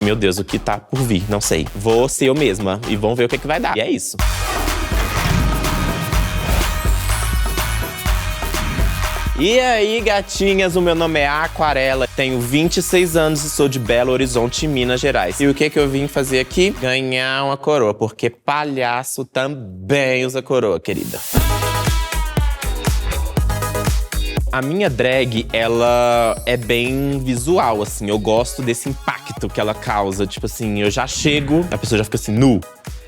Meu Deus, o que tá por vir? Não sei. Vou ser eu mesma e vamos ver o que vai dar. E é isso. E aí, gatinhas, o meu nome é Aquarela, tenho 26 anos e sou de Belo Horizonte, Minas Gerais. E o que eu vim fazer aqui? Ganhar uma coroa, porque palhaço também usa coroa, querida. A minha drag, ela é bem visual, assim. Eu gosto desse impacto que ela causa. Tipo assim, eu já chego, a pessoa já fica assim, nu.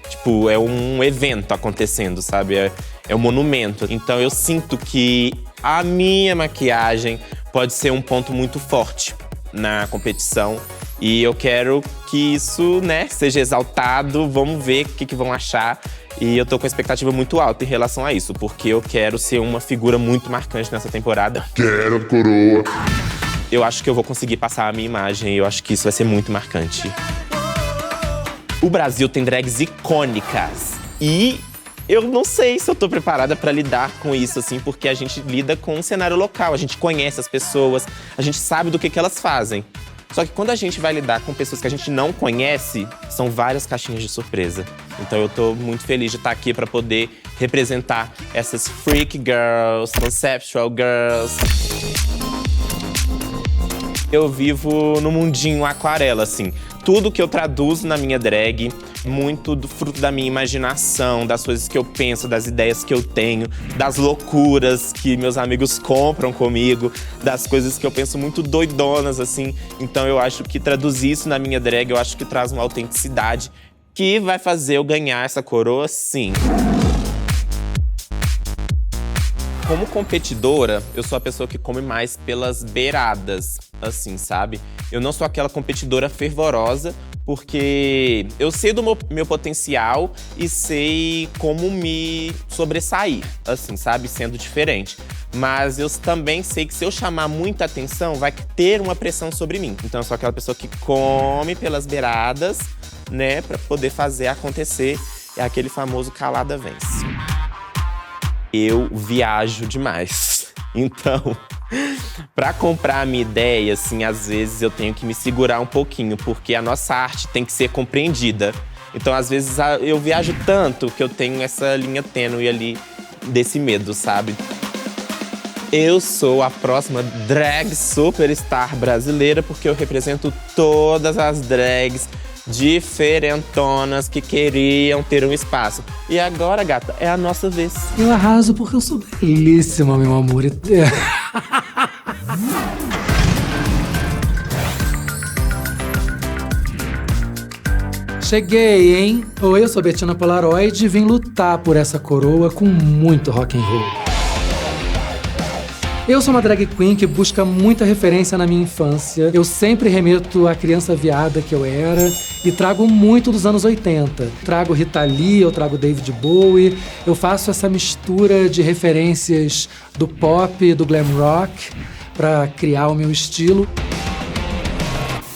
Tipo, é um evento acontecendo, sabe? É um monumento. Então eu sinto que a minha maquiagem pode ser um ponto muito forte na competição. E eu quero que isso, né, seja exaltado. Vamos ver o que vão achar. E eu tô com uma expectativa muito alta em relação a isso, porque eu quero ser uma figura muito marcante nessa temporada. Quero coroa. Eu acho que eu vou conseguir passar a minha imagem e eu acho que isso vai ser muito marcante. O Brasil tem drags icônicas e eu não sei se eu tô preparada pra lidar com isso, assim, porque a gente lida com um cenário local, a gente conhece as pessoas, a gente sabe do que elas fazem. Só que quando a gente vai lidar com pessoas que a gente não conhece, são várias caixinhas de surpresa. Então eu tô muito feliz de estar aqui pra poder representar essas freak girls, conceptual girls. Eu vivo no mundinho aquarela, assim. Tudo que eu traduzo na minha drag, muito do fruto da minha imaginação, das coisas que eu penso, das ideias que eu tenho, das loucuras que meus amigos compram comigo, das coisas que eu penso muito doidonas, assim. Então eu acho que traduzir isso na minha drag, eu acho que traz uma autenticidade que vai fazer eu ganhar essa coroa, sim. Como competidora, eu sou a pessoa que come mais pelas beiradas, assim, sabe? Eu não sou aquela competidora fervorosa, porque eu sei do meu potencial e sei como me sobressair, assim, sabe? Sendo diferente. Mas eu também sei que se eu chamar muita atenção, vai ter uma pressão sobre mim. Então eu sou aquela pessoa que come pelas beiradas, né? Pra poder fazer acontecer. É aquele famoso calada vence. Eu viajo demais. Então, pra comprar a minha ideia, assim, às vezes eu tenho que me segurar um pouquinho, porque a nossa arte tem que ser compreendida. Então, às vezes, eu viajo tanto que eu tenho essa linha tênue ali desse medo, sabe? Eu sou a próxima drag superstar brasileira, porque eu represento todas as drags diferentonas que queriam ter um espaço. E agora, gata, é a nossa vez. Eu arraso porque eu sou belíssima, meu amor. Cheguei, hein? Oi, eu sou Bettina Polaroid e vim lutar por essa coroa com muito rock and roll. Eu sou uma drag queen que busca muita referência na minha infância. Eu sempre remeto à criança viada que eu era e trago muito dos anos 80. Trago Rita Lee, eu trago David Bowie. Eu faço essa mistura de referências do pop e do glam rock para criar o meu estilo.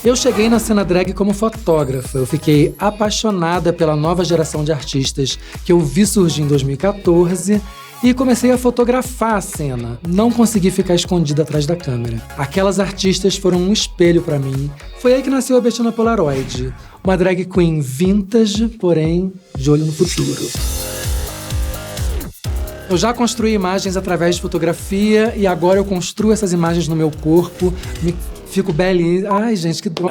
Eu cheguei na cena drag como fotógrafa. Eu fiquei apaixonada pela nova geração de artistas que eu vi surgir em 2014 e comecei a fotografar a cena. Não consegui ficar escondida atrás da câmera. Aquelas artistas foram um espelho pra mim. Foi aí que nasceu a Bettina Polaroid. Uma drag queen vintage, porém de olho no futuro. Eu já construí imagens através de fotografia e agora eu construo essas imagens no meu corpo. Fico belíssima. Ai, gente, que dor.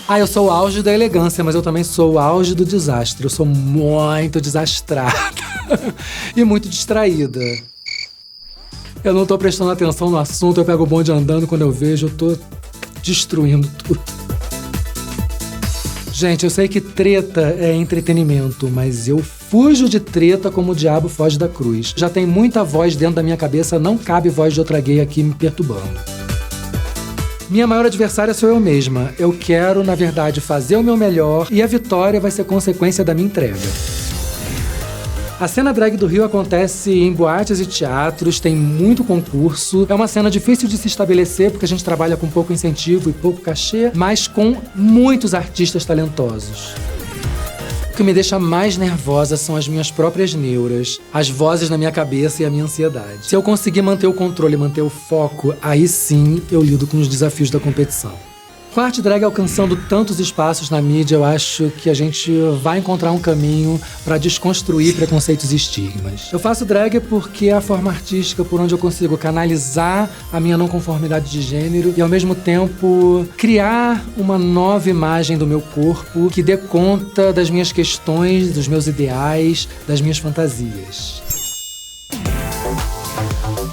Eu sou o auge da elegância, mas eu também sou o auge do desastre. Eu sou muito desastrada e muito distraída. Eu não tô prestando atenção no assunto, eu pego o bonde andando, quando eu vejo, eu tô destruindo tudo. Gente, eu sei que treta é entretenimento, mas eu fujo de treta como o diabo foge da cruz. Já tem muita voz dentro da minha cabeça, não cabe voz de outra gay aqui me perturbando. Minha maior adversária sou eu mesma. Eu quero, na verdade, fazer o meu melhor e a vitória vai ser consequência da minha entrega. A cena drag do Rio acontece em boates e teatros, tem muito concurso. É uma cena difícil de se estabelecer porque a gente trabalha com pouco incentivo e pouco cachê, mas com muitos artistas talentosos. O que me deixa mais nervosa são as minhas próprias neuras, as vozes na minha cabeça e a minha ansiedade. Se eu conseguir manter o controle, manter o foco, aí sim eu lido com os desafios da competição. Com a arte drag alcançando tantos espaços na mídia, eu acho que a gente vai encontrar um caminho para desconstruir preconceitos e estigmas. Eu faço drag porque é a forma artística por onde eu consigo canalizar a minha não conformidade de gênero e, ao mesmo tempo, criar uma nova imagem do meu corpo que dê conta das minhas questões, dos meus ideais, das minhas fantasias.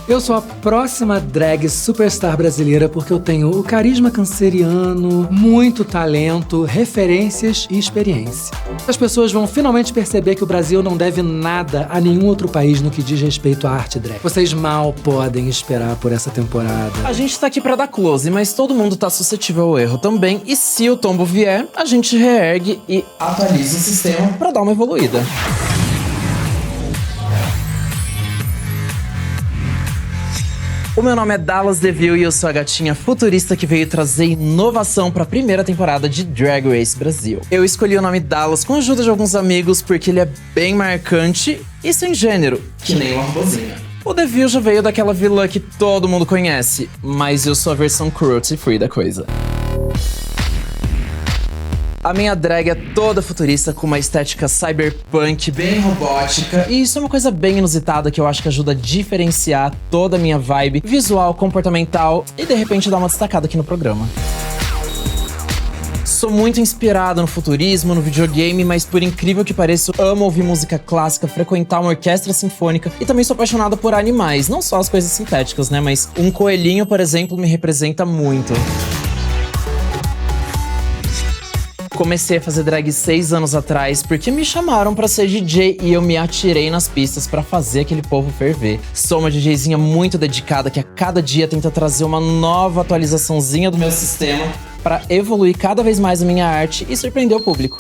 Eu sou a próxima drag superstar brasileira porque eu tenho o carisma canceriano, muito talento, referências e experiência. As pessoas vão finalmente perceber que o Brasil não deve nada a nenhum outro país no que diz respeito à arte drag. Vocês mal podem esperar por essa temporada. A gente tá aqui pra dar close, mas todo mundo tá suscetível ao erro também. E se o tombo vier, a gente reergue e atualiza o sistema pra dar uma evoluída. O meu nome é Dallas Deville e eu sou a gatinha futurista que veio trazer inovação para a primeira temporada de Drag Race Brasil. Eu escolhi o nome Dallas com a ajuda de alguns amigos porque ele é bem marcante e sem gênero, que nem uma robozinha. O Deville já veio daquela vilã que todo mundo conhece, mas eu sou a versão cruelty free da coisa. A minha drag é toda futurista, com uma estética cyberpunk bem robótica. E isso é uma coisa bem inusitada que eu acho que ajuda a diferenciar toda a minha vibe visual, comportamental e de repente dar uma destacada aqui no programa. Sou muito inspirado no futurismo, no videogame, mas por incrível que pareça, amo ouvir música clássica, frequentar uma orquestra sinfônica e também sou apaixonado por animais, não só as coisas sintéticas, né? Mas um coelhinho, por exemplo, me representa muito. Comecei a fazer drag 6 anos atrás porque me chamaram pra ser DJ e eu me atirei nas pistas pra fazer aquele povo ferver. Sou uma DJzinha muito dedicada que a cada dia tenta trazer uma nova atualizaçãozinha do meu sistema pra evoluir cada vez mais a minha arte e surpreender o público.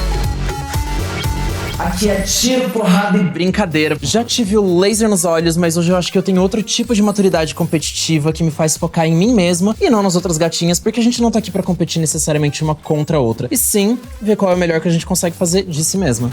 Aqui é tiro, porrada e brincadeira. Já tive o laser nos olhos, mas hoje eu acho que eu tenho outro tipo de maturidade competitiva que me faz focar em mim mesma e não nas outras gatinhas, porque a gente não tá aqui pra competir necessariamente uma contra a outra, e sim ver qual é o melhor que a gente consegue fazer de si mesma.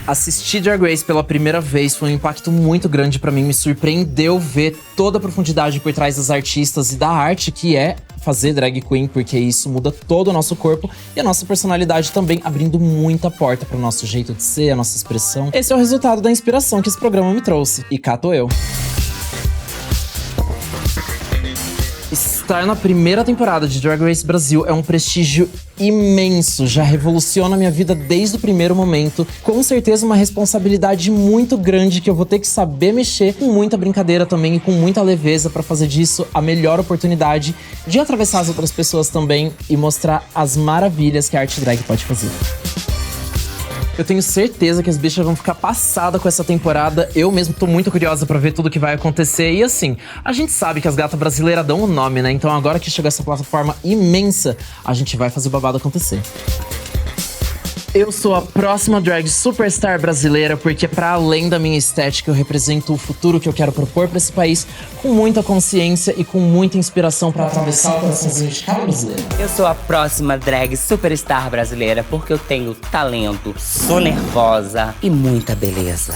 Assistir Drag Race pela primeira vez foi um impacto muito grande pra mim, me surpreendeu ver toda a profundidade por trás das artistas e da arte que é fazer drag queen, porque isso muda todo o nosso corpo e a nossa personalidade também, abrindo muita porta pro nosso jeito de ser, a nossa expressão. Esse é o resultado da inspiração que esse programa me trouxe, e cá tô eu. Estar na primeira temporada de Drag Race Brasil é um prestígio imenso, já revoluciona a minha vida desde o primeiro momento. Com certeza uma responsabilidade muito grande que eu vou ter que saber mexer com muita brincadeira também e com muita leveza pra fazer disso a melhor oportunidade de atravessar as outras pessoas também e mostrar as maravilhas que a arte drag pode fazer. Eu tenho certeza que as bichas vão ficar passadas com essa temporada. Eu mesmo tô muito curiosa pra ver tudo que vai acontecer. E assim, a gente sabe que as gatas brasileiras dão o nome, né? Então agora que chegou essa plataforma imensa, a gente vai fazer o babado acontecer. Eu sou a próxima drag superstar brasileira porque, para além da minha estética, eu represento o futuro que eu quero propor para esse país com muita consciência e com muita inspiração para atravessar o coraçãozinho de cada brasileiro. Eu sou a próxima drag superstar brasileira porque eu tenho talento, sou nervosa e muita beleza.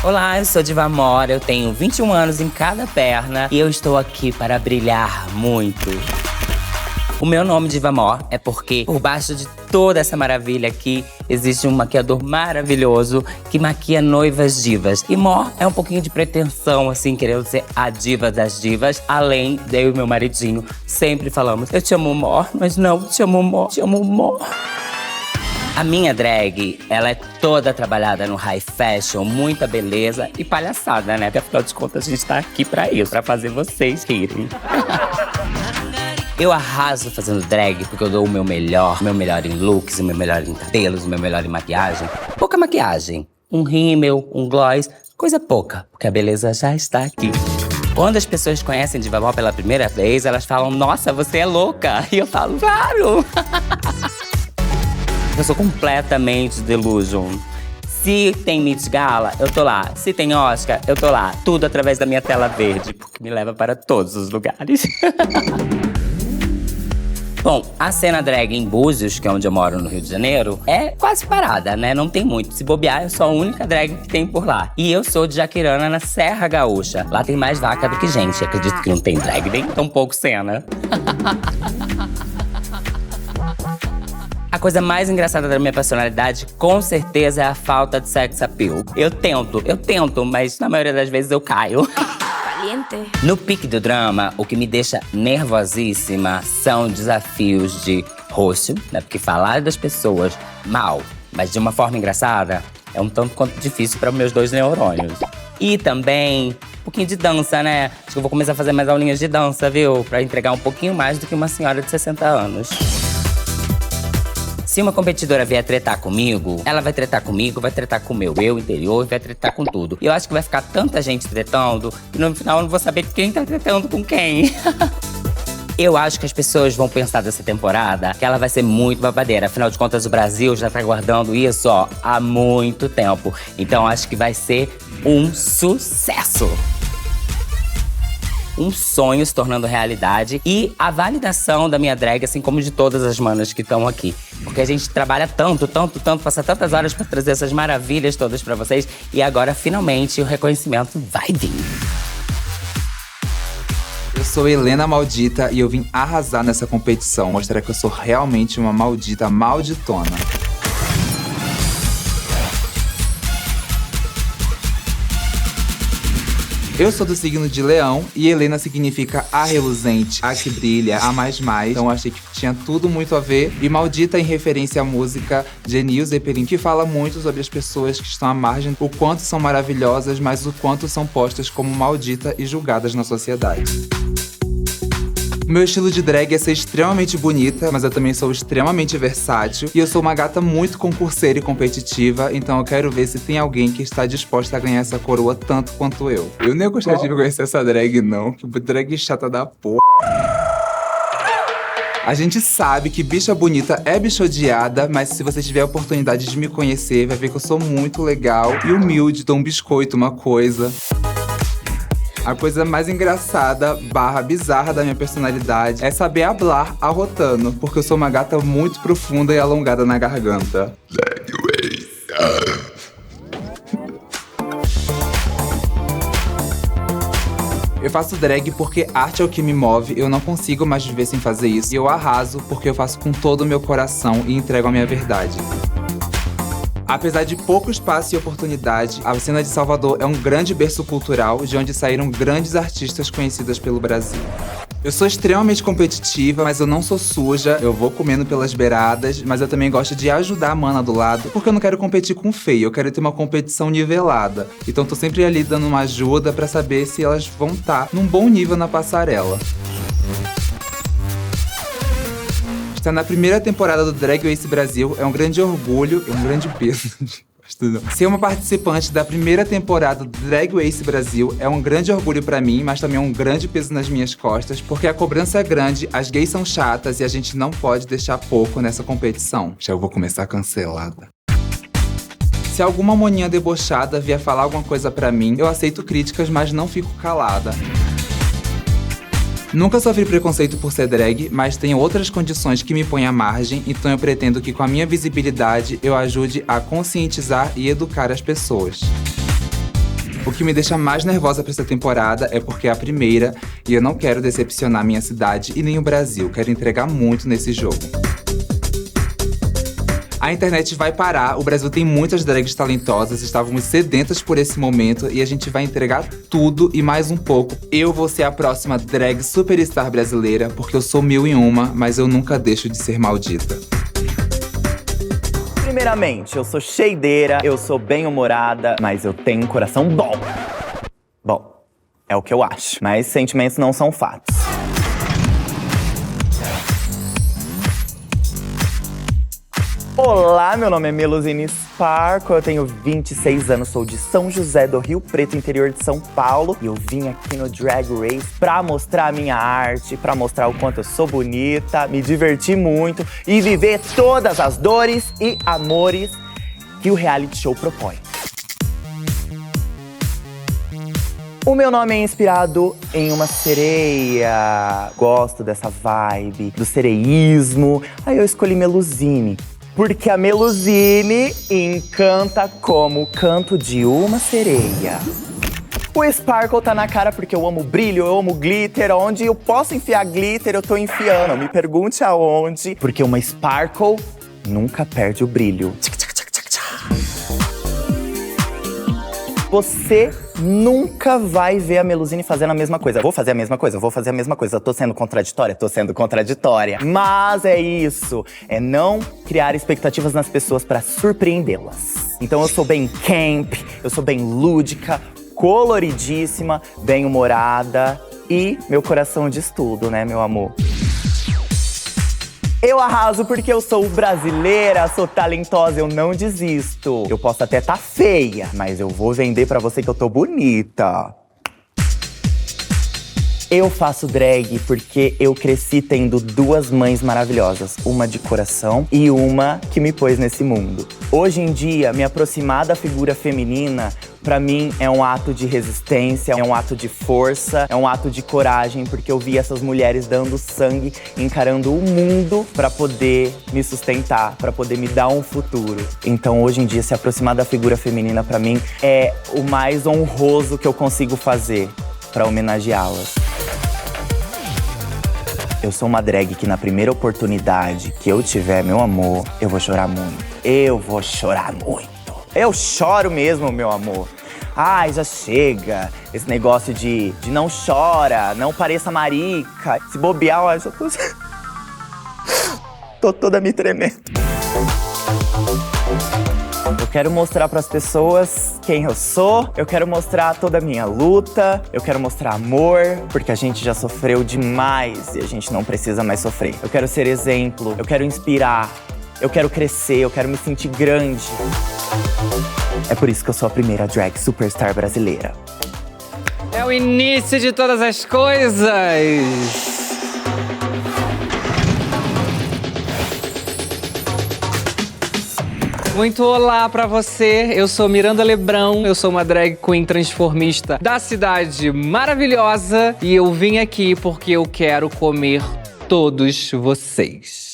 Olá, eu sou Diva Amora, eu tenho 21 anos em cada perna e eu estou aqui para brilhar muito. O meu nome Diva Amor é porque por baixo de toda essa maravilha aqui existe um maquiador maravilhoso que maquia noivas divas. E Mor é um pouquinho de pretensão, assim, querendo ser a diva das divas. Além de eu e meu maridinho sempre falamos, eu te amo Mor, mas não, te amo Mor, te amo Mor. A minha drag, ela é toda trabalhada no high fashion, muita beleza e palhaçada, né? Porque afinal de contas a gente tá aqui pra isso, pra fazer vocês rirem. Eu arraso fazendo drag porque eu dou o meu melhor em looks, o meu melhor em cabelos, o meu melhor em maquiagem. Pouca maquiagem, um rímel, um gloss, coisa pouca, porque a beleza já está aqui. Quando as pessoas conhecem Diva Amor pela primeira vez, elas falam, nossa, você é louca. E eu falo, claro! Eu sou completamente delusion. Se tem Met Gala, eu tô lá. Se tem Oscar, eu tô lá. Tudo através da minha tela verde, porque me leva para todos os lugares. Bom, a cena drag em Búzios, que é onde eu moro no Rio de Janeiro, é quase parada, né? Não tem muito. Se bobear, eu sou a única drag que tem por lá. E eu sou de Jaquirana, na Serra Gaúcha. Lá tem mais vaca do que gente. Acredito que não tem drag, nem tão pouco cena. A coisa mais engraçada da minha personalidade, com certeza, é a falta de sex appeal. Eu tento, mas na maioria das vezes eu caio. No pique do drama, o que me deixa nervosíssima são desafios de rosto, né? Porque falar das pessoas mal, mas de uma forma engraçada, é um tanto quanto difícil para meus 2 neurônios. E também um pouquinho de dança, né? Acho que eu vou começar a fazer mais aulinhas de dança, viu? Pra entregar um pouquinho mais do que uma senhora de 60 anos. Se uma competidora vier tretar comigo, ela vai tretar comigo, vai tretar com o meu eu interior, vai tretar com tudo. E eu acho que vai ficar tanta gente tretando que no final eu não vou saber quem tá tretando com quem. Eu acho que as pessoas vão pensar dessa temporada que ela vai ser muito babadeira. Afinal de contas, o Brasil já tá aguardando isso, ó, há muito tempo. Então acho que vai ser um sucesso. Um sonho se tornando realidade e a validação da minha drag, assim como de todas as manas que estão aqui. Porque a gente trabalha tanto, passa tantas horas pra trazer essas maravilhas todas pra vocês e agora, finalmente, o reconhecimento vai vir. Eu sou Helena Maldita e eu vim arrasar nessa competição, mostrar que eu sou realmente uma maldita malditona. Eu sou do signo de Leão e Helena significa a reluzente, a que brilha, a mais. Então achei que tinha tudo muito a ver. E Maldita em referência à música de Enil Zeppelin, que fala muito sobre as pessoas que estão à margem, o quanto são maravilhosas, mas o quanto são postas como maldita e julgadas na sociedade. O meu estilo de drag é ser extremamente bonita, mas eu também sou extremamente versátil. E eu sou uma gata muito concurseira e competitiva, então eu quero ver se tem alguém que está disposta a ganhar essa coroa tanto quanto eu. Eu nem gostaria de conhecer essa drag, não. Que drag chata da porra. A gente sabe que bicha bonita é bicha odiada, mas se você tiver a oportunidade de me conhecer, vai ver que eu sou muito legal e humilde, dou um biscoito, uma coisa. A coisa mais engraçada / bizarra da minha personalidade é saber hablar arrotando, porque eu sou uma gata muito profunda e alongada na garganta. Eu faço drag porque arte é o que me move, eu não consigo mais viver sem fazer isso. E eu arraso porque eu faço com todo o meu coração e entrego a minha verdade. Apesar de pouco espaço e oportunidade, a cena de Salvador é um grande berço cultural de onde saíram grandes artistas conhecidas pelo Brasil. Eu sou extremamente competitiva, mas eu não sou suja, eu vou comendo pelas beiradas, mas eu também gosto de ajudar a mana do lado, porque eu não quero competir com feio, eu quero ter uma competição nivelada. Então tô sempre ali dando uma ajuda pra saber se elas vão estar num bom nível na passarela. Estar na primeira temporada do Drag Race Brasil é um grande orgulho e um grande peso. Ser uma participante da primeira temporada do Drag Race Brasil é um grande orgulho pra mim, mas também é um grande peso nas minhas costas, porque a cobrança é grande, as gays são chatas e a gente não pode deixar pouco nessa competição. Já eu vou começar cancelada. Se alguma moninha debochada vier falar alguma coisa pra mim, eu aceito críticas, mas não fico calada. Nunca sofri preconceito por ser drag, mas tenho outras condições que me põem à margem, então eu pretendo que com a minha visibilidade eu ajude a conscientizar e educar as pessoas. O que me deixa mais nervosa pra essa temporada é porque é a primeira e eu não quero decepcionar minha cidade e nem o Brasil, quero entregar muito nesse jogo. A internet vai parar, o Brasil tem muitas drags talentosas, estávamos sedentas por esse momento e a gente vai entregar tudo e mais um pouco. Eu vou ser a próxima drag superstar brasileira, porque eu sou 1001, mas eu nunca deixo de ser maldita. Primeiramente, eu sou cheideira, eu sou bem-humorada, mas eu tenho um coração bom. Bom, é o que eu acho, mas sentimentos não são fatos. Olá, meu nome é Melusine Sparkle, eu tenho 26 anos, sou de São José do Rio Preto, interior de São Paulo. E eu vim aqui no Drag Race pra mostrar a minha arte, pra mostrar o quanto eu sou bonita, me divertir muito e viver todas as dores e amores que o reality show propõe. O meu nome é inspirado em uma sereia. Gosto dessa vibe do sereísmo. Aí eu escolhi Melusine. Porque a Melusine encanta como o canto de uma sereia. O Sparkle tá na cara porque eu amo brilho, eu amo glitter. Onde eu posso enfiar glitter, eu tô enfiando. Não me pergunte aonde. Porque uma Sparkle nunca perde o brilho. Você nunca vai ver a Melusine fazendo a mesma coisa. Vou fazer a mesma coisa, vou fazer a mesma coisa. Tô sendo contraditória? Tô sendo contraditória. Mas é isso. É não criar expectativas nas pessoas pra surpreendê-las. Então eu sou bem camp, eu sou bem lúdica, coloridíssima, bem humorada. E meu coração diz tudo, né, meu amor? Eu arraso porque eu sou brasileira, sou talentosa, eu não desisto. Eu posso até tá feia, mas eu vou vender pra você que eu tô bonita. Eu faço drag porque eu cresci tendo duas mães maravilhosas. Uma de coração e uma que me pôs nesse mundo. Hoje em dia, me aproximar da figura feminina, pra mim, é um ato de resistência, é um ato de força, é um ato de coragem, porque eu vi essas mulheres dando sangue, encarando o mundo pra poder me sustentar, pra poder me dar um futuro. Então, hoje em dia, se aproximar da figura feminina, pra mim, é o mais honroso que eu consigo fazer pra homenageá-las. Eu sou uma drag que na primeira oportunidade que eu tiver, meu amor, eu vou chorar muito. Eu vou chorar muito. Eu choro mesmo, meu amor. Ai, já chega. Esse negócio de não chora, não pareça marica. Se bobear, eu já tô toda me tremendo. Eu quero mostrar pras pessoas quem eu sou. Eu quero mostrar toda a minha luta. Eu quero mostrar amor, porque a gente já sofreu demais e a gente não precisa mais sofrer. Eu quero ser exemplo, eu quero inspirar, eu quero crescer, eu quero me sentir grande. É por isso que eu sou a primeira drag superstar brasileira. É o início de todas as coisas! Muito olá pra você, eu sou Miranda Lebrão, eu sou uma drag queen transformista da cidade maravilhosa e eu vim aqui porque eu quero comer todos vocês.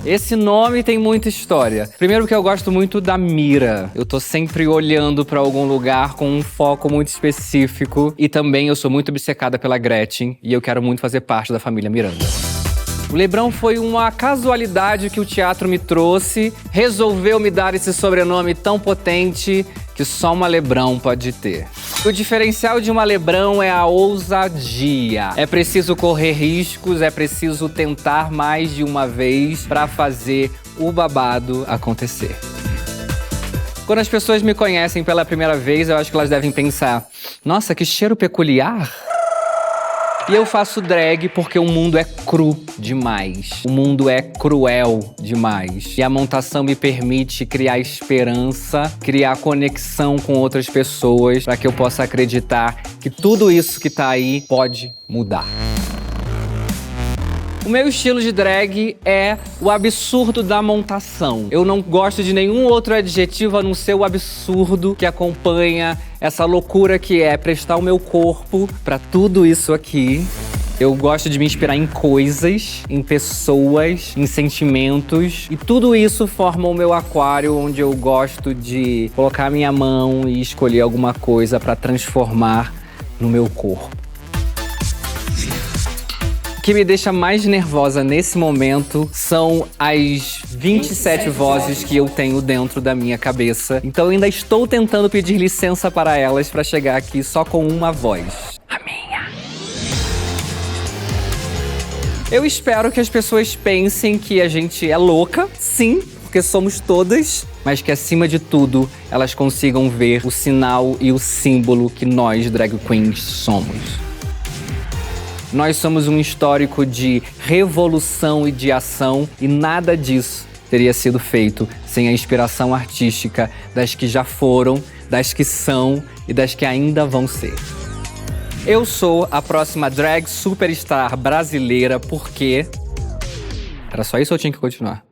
Esse nome tem muita história. Primeiro porque eu gosto muito da mira. Eu tô sempre olhando pra algum lugar com um foco muito específico. E também eu sou muito obcecada pela Gretchen e eu quero muito fazer parte da família Miranda. O Lebrão foi uma casualidade que o teatro me trouxe, resolveu me dar esse sobrenome tão potente que só uma Lebrão pode ter. O diferencial de uma Lebrão é a ousadia. É preciso correr riscos, é preciso tentar mais de uma vez para fazer o babado acontecer. Quando as pessoas me conhecem pela primeira vez, eu acho que elas devem pensar: nossa, que cheiro peculiar! E eu faço drag porque o mundo é cru demais. O mundo é cruel demais. E a montação me permite criar esperança, criar conexão com outras pessoas para que eu possa acreditar que tudo isso que tá aí pode mudar. O meu estilo de drag é o absurdo da montação. Eu não gosto de nenhum outro adjetivo a não ser o absurdo que acompanha essa loucura que é prestar o meu corpo pra tudo isso aqui. Eu gosto de me inspirar em coisas, em pessoas, em sentimentos. E tudo isso forma o meu aquário, onde eu gosto de colocar a minha mão e escolher alguma coisa pra transformar no meu corpo. O que me deixa mais nervosa nesse momento são as 27 vozes que eu tenho dentro da minha cabeça. Então eu ainda estou tentando pedir licença para elas para chegar aqui só com uma voz. A minha. Eu espero que as pessoas pensem que a gente é louca, sim, porque somos todas, mas que acima de tudo elas consigam ver o sinal e o símbolo que nós drag queens somos. Nós somos um histórico de revolução e de ação e nada disso teria sido feito sem a inspiração artística das que já foram, das que são e das que ainda vão ser. Eu sou a próxima drag superstar brasileira porque... Era só isso ou eu tinha que continuar?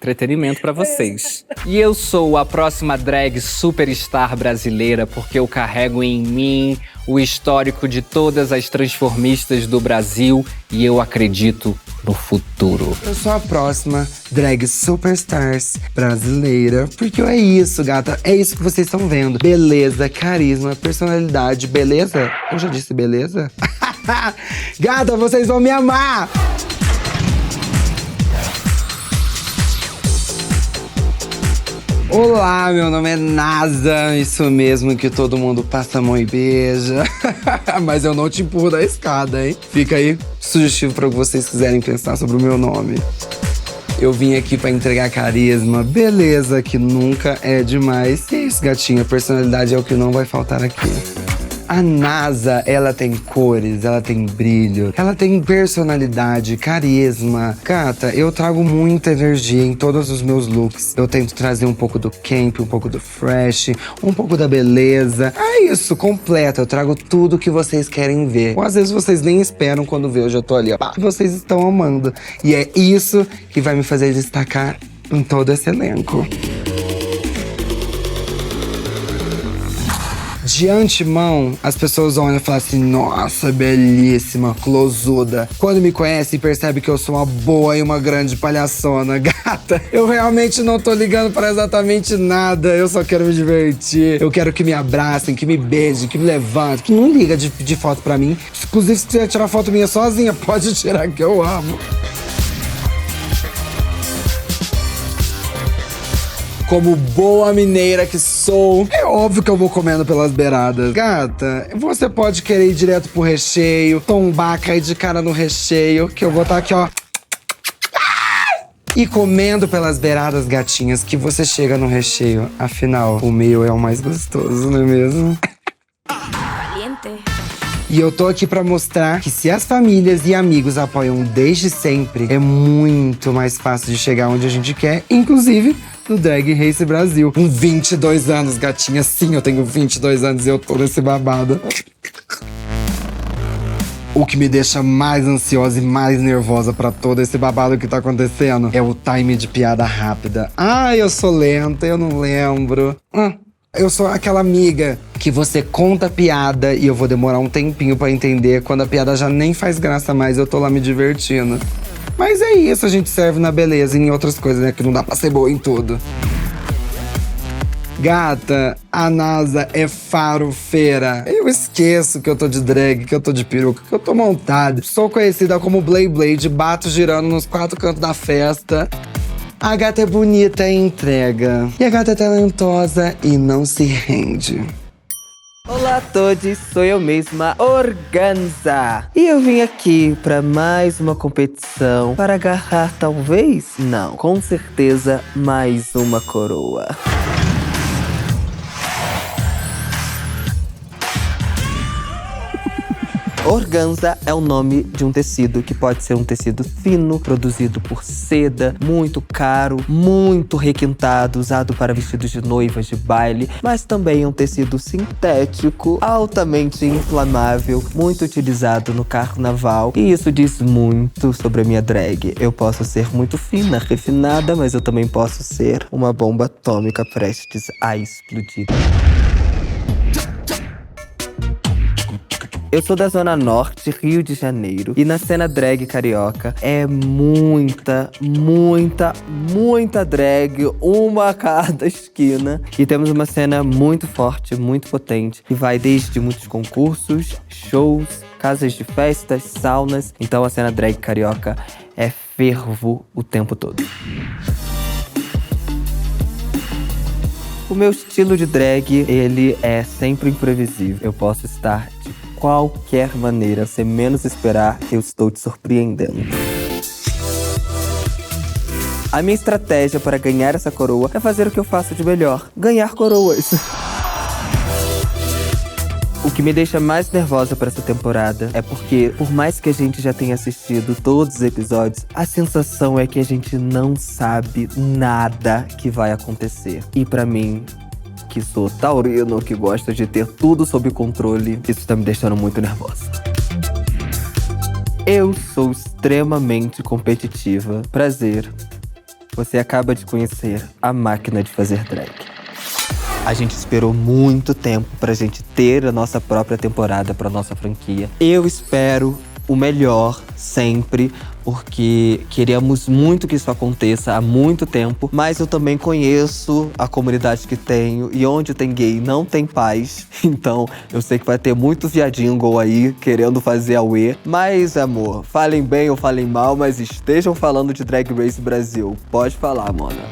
entretenimento pra vocês. E eu sou a próxima drag superstar brasileira porque eu carrego em mim o histórico de todas as transformistas do Brasil e eu acredito no futuro. Eu sou a próxima drag superstars brasileira, porque é isso, gata. É isso que vocês estão vendo. Beleza, carisma, personalidade, beleza? Eu já disse beleza? Gata, vocês vão me amar! Olá, meu nome é Nasa, isso mesmo que todo mundo passa a mão e beija. Mas eu não te empurro da escada, hein? Fica aí sugestivo para o que vocês quiserem pensar sobre o meu nome. Eu vim aqui pra entregar carisma, beleza, que nunca é demais. E é isso, gatinha, personalidade é o que não vai faltar aqui. A Nasa, ela tem cores, ela tem brilho, ela tem personalidade, carisma. Gata, eu trago muita energia em todos os meus looks. Eu tento trazer um pouco do camp, um pouco do fresh, um pouco da beleza. É isso, completo. Eu trago tudo que vocês querem ver. Ou às vezes vocês nem esperam quando vê, eu já tô ali, ó. Vocês estão amando. E é isso que vai me fazer destacar em todo esse elenco. De antemão, as pessoas olham e falam assim: nossa, belíssima, closuda. Quando me conhecem, percebem que eu sou uma boa e uma grande palhaçona. Gata, eu realmente não tô ligando pra exatamente nada. Eu só quero me divertir. Eu quero que me abracem, que me beijem, que me levantem. Que não liga de pedir foto pra mim. Inclusive, se quiser tirar foto minha sozinha, pode tirar, que eu amo. Como boa mineira que sou, é óbvio que eu vou comendo pelas beiradas. Gata, você pode querer ir direto pro recheio, tombar, cair de cara no recheio, que eu vou estar aqui, ó. E comendo pelas beiradas, gatinhas, que você chega no recheio. Afinal, o meio é o mais gostoso, não é mesmo? E eu tô aqui pra mostrar que se as famílias e amigos apoiam desde sempre, é muito mais fácil de chegar onde a gente quer, inclusive no Drag Race Brasil. Com 22 anos, gatinha. Sim, eu tenho 22 anos e eu tô nesse babado. O que me deixa mais ansiosa e mais nervosa pra todo esse babado que tá acontecendo é o time de piada rápida. Ah, eu sou lenta, eu não lembro. Eu sou aquela amiga que você conta a piada e eu vou demorar um tempinho pra entender. Quando a piada já nem faz graça mais, eu tô lá me divertindo. Mas é isso, a gente serve na beleza e em outras coisas, né? Que não dá pra ser boa em tudo. Gata, a Nasa é farofeira. Eu esqueço que eu tô de drag, que eu tô de peruca, que eu tô montada. Sou conhecida como Blade Blade, bato girando nos 4 cantos da festa. A gata é bonita e entrega. E a gata é talentosa e não se rende. Olá a todos, sou eu mesma, Organza. E eu vim aqui pra mais uma competição para agarrar talvez, não, com certeza, mais uma coroa. Organza é o nome de um tecido que pode ser um tecido fino, produzido por seda, muito caro, muito requintado, usado para vestidos de noivas de baile, mas também é um tecido sintético, altamente inflamável, muito utilizado no carnaval. E isso diz muito sobre a minha drag. Eu posso ser muito fina, refinada, mas eu também posso ser uma bomba atômica prestes a explodir. Eu sou da Zona Norte, Rio de Janeiro. E na cena drag carioca é muita drag, uma a cada esquina. E temos uma cena muito forte, muito potente, que vai desde muitos concursos, shows, casas de festas, saunas. Então a cena drag carioca é fervo o tempo todo. O meu estilo de drag, ele é sempre imprevisível. Eu posso estar de qualquer maneira, sem menos esperar, eu estou te surpreendendo. A minha estratégia para ganhar essa coroa é fazer o que eu faço de melhor: ganhar coroas. O que me deixa mais nervosa para essa temporada é porque, por mais que a gente já tenha assistido todos os episódios, a sensação é que a gente não sabe nada que vai acontecer. E pra mim, que sou taurino, que gosta de ter tudo sob controle, isso tá me deixando muito nervosa. Eu sou extremamente competitiva. Prazer. você acaba de conhecer a máquina de fazer drag. A gente esperou muito tempo pra gente ter a nossa própria temporada pra nossa franquia. Eu espero o melhor sempre, porque queríamos muito que isso aconteça há muito tempo, mas eu também conheço a comunidade que tenho, e onde tem gay não tem paz. Então eu sei que vai ter muito viadinho aí querendo fazer a UE. Mas, amor, falem bem ou falem mal, mas estejam falando de Drag Race Brasil. Pode falar, Mona.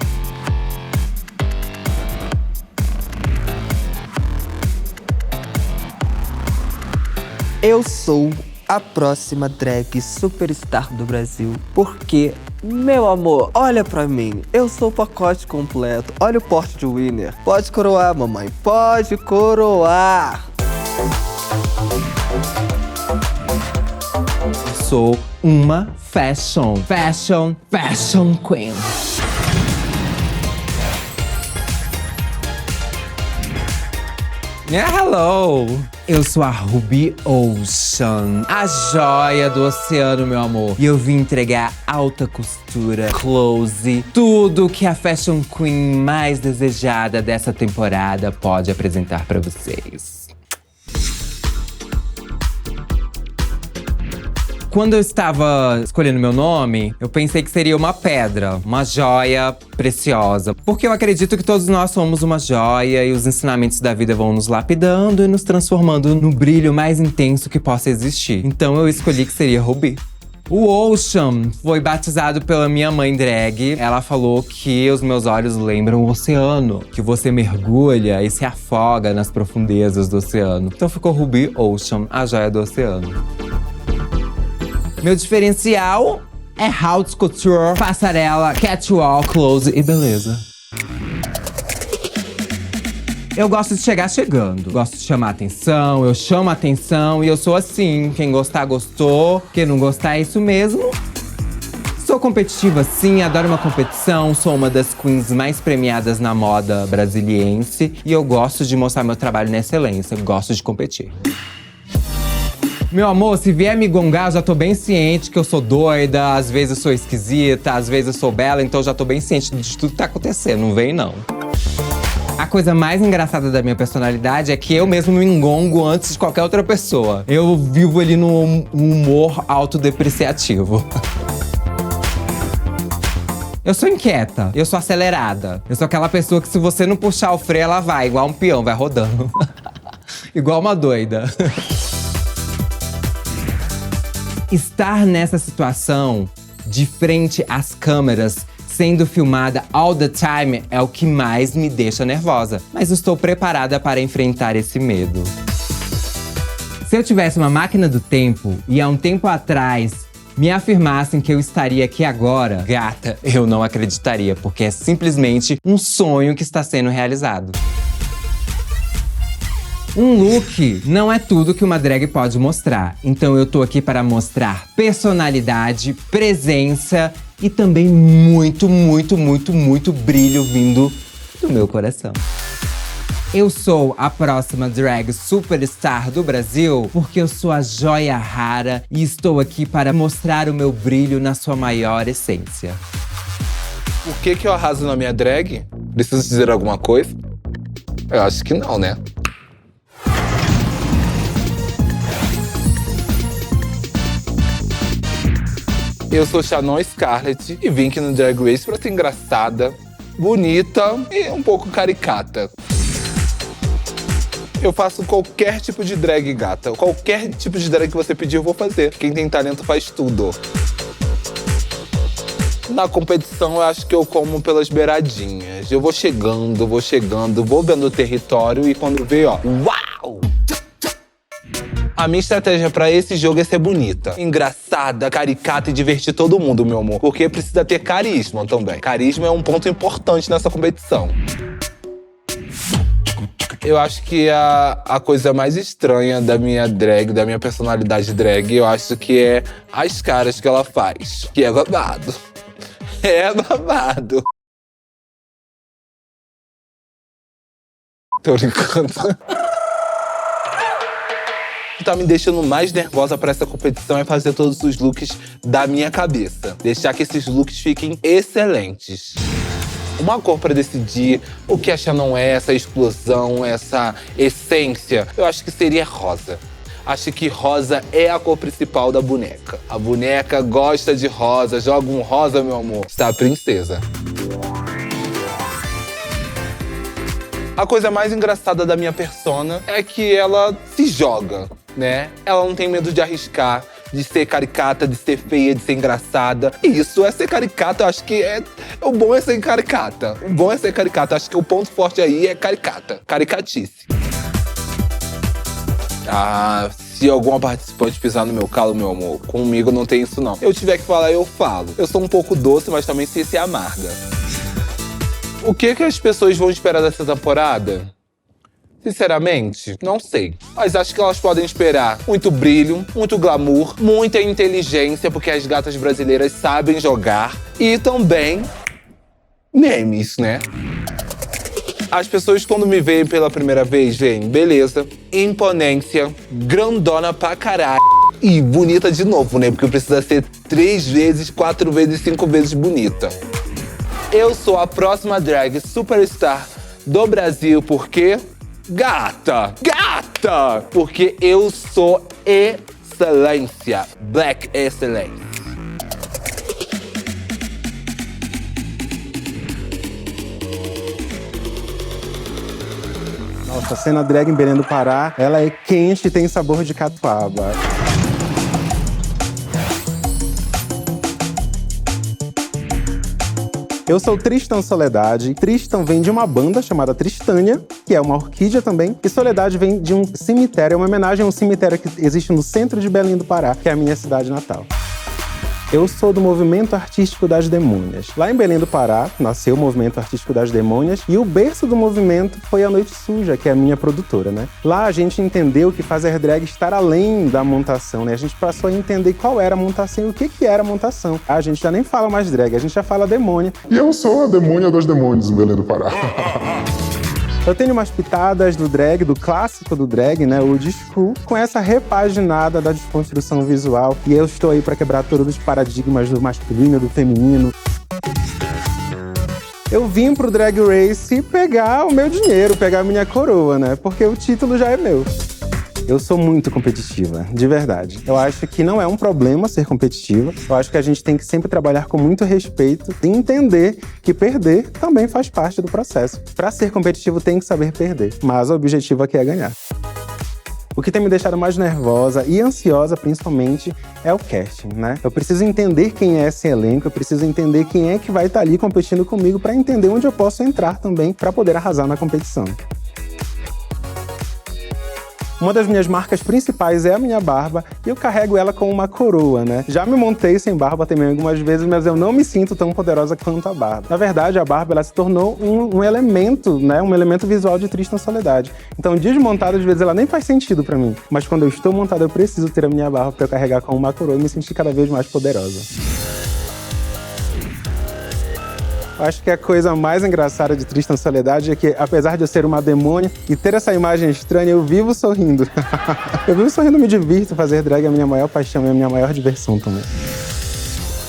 Eu sou a próxima drag superstar do Brasil, porque, meu amor, olha pra mim, eu sou o pacote completo, olha o porte de winner. Pode coroar, mamãe, pode coroar! Sou uma fashion queen. Hello! Eu sou a Ruby Ocean, a joia do oceano, meu amor. E eu vim entregar alta costura, close, tudo que a fashion queen mais desejada dessa temporada pode apresentar pra vocês. Quando eu estava escolhendo meu nome, eu pensei que seria uma pedra, uma joia preciosa. Porque eu acredito que todos nós somos uma joia e os ensinamentos da vida vão nos lapidando e nos transformando no brilho mais intenso que possa existir. Então eu escolhi que seria Ruby. O Ocean foi batizado pela minha mãe drag. Ela falou que os meus olhos lembram o oceano, que você mergulha e se afoga nas profundezas do oceano. Então ficou Ruby Ocean, a joia do oceano. Meu diferencial é haute couture, passarela, catwalk, close e beleza. Eu gosto de chegar chegando, gosto de chamar atenção, eu chamo atenção e eu sou assim. Quem gostar, gostou, quem não gostar, é isso mesmo. Sou competitiva sim, adoro uma competição, sou uma das queens mais premiadas na moda brasiliense e eu gosto de mostrar meu trabalho na excelência, gosto de competir. Meu amor, se vier me gongar, eu já tô bem ciente que eu sou doida, às vezes eu sou esquisita, às vezes eu sou bela, então eu já tô bem ciente de tudo que tá acontecendo, não vem não. A coisa mais engraçada da minha personalidade é que eu mesmo me engongo antes de qualquer outra pessoa. Eu vivo ali no humor autodepreciativo. Eu sou inquieta, eu sou acelerada. Eu sou aquela pessoa que se você não puxar o freio, ela vai, igual um peão, vai rodando. Igual uma doida. Estar nessa situação, de frente às câmeras, sendo filmada all the time, é o que mais me deixa nervosa. Mas estou preparada para enfrentar esse medo. Se eu tivesse uma máquina do tempo e há um tempo atrás me afirmassem que eu estaria aqui agora, gata, eu não acreditaria, porque é simplesmente um sonho que está sendo realizado. Um look não é tudo que uma drag pode mostrar, então eu tô aqui para mostrar personalidade, presença e também muito, muito, muito, muito brilho vindo do meu coração. Eu sou a próxima drag superstar do Brasil porque eu sou a joia rara e estou aqui para mostrar o meu brilho na sua maior essência. Por que eu arraso na minha drag? Preciso dizer alguma coisa? Eu acho que não, né? Eu sou Shannon Scarlett e vim aqui no Drag Race pra ser engraçada, bonita e um pouco caricata. Eu faço qualquer tipo de drag, gata. Qualquer tipo de drag que você pedir, eu vou fazer. Quem tem talento faz tudo. Na competição, eu acho que eu como pelas beiradinhas. Eu vou chegando, vou vendo o território e quando vê, ó, uau! A minha estratégia pra esse jogo é ser bonita, engraçada, caricata e divertir todo mundo, meu amor. Porque precisa ter carisma também. Carisma é um ponto importante nessa competição. Eu acho que a coisa mais estranha da minha drag, da minha personalidade drag, eu acho que é as caras que ela faz. Que é babado. É babado. Tô brincando. que tá me deixando mais nervosa pra essa competição é fazer todos os looks da minha cabeça. Deixar que esses looks fiquem excelentes. Uma cor pra decidir o que a Shannon é, essa explosão, essa essência, eu acho que seria rosa. Acho que rosa é a cor principal da boneca. A boneca gosta de rosa, joga um rosa, meu amor. Está a princesa. A coisa mais engraçada da minha persona é que ela se joga, né? Ela não tem medo de arriscar, de ser caricata, de ser feia, de ser engraçada. E isso é ser caricata, eu acho que o bom é ser caricata. O bom é ser caricata, acho que o ponto forte aí é caricata, caricatice. Ah, se alguma participante pisar no meu calo, meu amor, comigo não tem isso não. Eu tiver que falar, eu falo. Eu sou um pouco doce, mas também sei ser amarga. O que as pessoas vão esperar dessa temporada? Sinceramente, não sei. Mas acho que elas podem esperar muito brilho, muito glamour, muita inteligência, porque as gatas brasileiras sabem jogar. E também memes, né? As pessoas, quando me veem pela primeira vez, veem beleza, imponência, grandona pra caralho e bonita de novo, né? Porque precisa ser 3 vezes, 4 vezes, 5 vezes bonita. Eu sou a próxima drag superstar do Brasil, porque... Gata! Gata! Porque eu sou excelência. Black Excellence. Nossa, a cena drag em Belém do Pará, ela é quente e tem sabor de catuaba. Eu sou Tristan Soledade. Tristan vem de uma banda chamada Tristânia, que é uma orquídea também. E Soledade vem de um cemitério, é uma homenagem a um cemitério que existe no centro de Belém do Pará, que é a minha cidade natal. Eu sou do Movimento Artístico das Demônias. Lá em Belém do Pará, nasceu o Movimento Artístico das Demônias e o berço do movimento foi a Noite Suja, que é a minha produtora, né? Lá a gente entendeu que fazer drag estar além da montação, né? A gente passou a entender qual era a montação e o que era a montação. A gente já nem fala mais drag, a gente já fala demônia. E eu sou a demônia dos demônios em Belém do Pará. Eu tenho umas pitadas do drag, do clássico do drag, né, o old school, com essa repaginada da desconstrução visual. E eu estou aí para quebrar todos os paradigmas do masculino e do feminino. Eu vim pro Drag Race pegar o meu dinheiro, pegar a minha coroa, né, porque o título já é meu. Eu sou muito competitiva, de verdade. Eu acho que não é um problema ser competitiva. Eu acho que a gente tem que sempre trabalhar com muito respeito e entender que perder também faz parte do processo. Para ser competitivo tem que saber perder, mas o objetivo aqui é ganhar. O que tem me deixado mais nervosa e ansiosa, principalmente, é o casting, né? Eu preciso entender quem é esse elenco, eu preciso entender quem é que vai estar ali competindo comigo para entender onde eu posso entrar também para poder arrasar na competição. Uma das minhas marcas principais é a minha barba e eu carrego ela com uma coroa, né? Já me montei sem barba também algumas vezes, mas eu não me sinto tão poderosa quanto a barba. Na verdade, a barba ela se tornou um elemento, né? Um elemento visual de Tristan Soledade. Então, desmontada, às vezes, ela nem faz sentido pra mim. Mas quando eu estou montada, eu preciso ter a minha barba pra eu carregar com uma coroa e me sentir cada vez mais poderosa. Acho que a coisa mais engraçada de Tristan Soledade é que, apesar de eu ser uma demônia e ter essa imagem estranha, eu vivo sorrindo. Eu vivo sorrindo, me divirto, fazer drag é a minha maior paixão e a minha maior diversão também.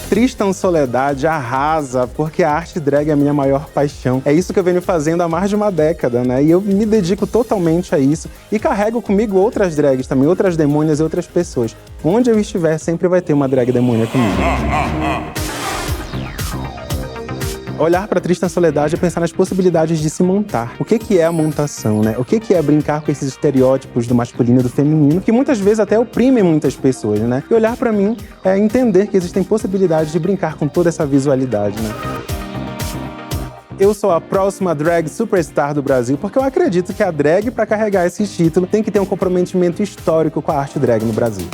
Tristan Soledade arrasa, porque a arte drag é a minha maior paixão. É isso que eu venho fazendo há mais de uma década, né? E eu me dedico totalmente a isso e carrego comigo outras drags também, outras demônias e outras pessoas. Onde eu estiver, sempre vai ter uma drag demônia comigo. Olhar para Tristan Soledade é pensar nas possibilidades de se montar. O que é a montação, né? O que é brincar com esses estereótipos do masculino e do feminino, que muitas vezes até oprimem muitas pessoas, né? E olhar para mim é entender que existem possibilidades de brincar com toda essa visualidade, né? Eu sou a próxima drag superstar do Brasil, porque eu acredito que a drag, para carregar esse título, tem que ter um comprometimento histórico com a arte drag no Brasil.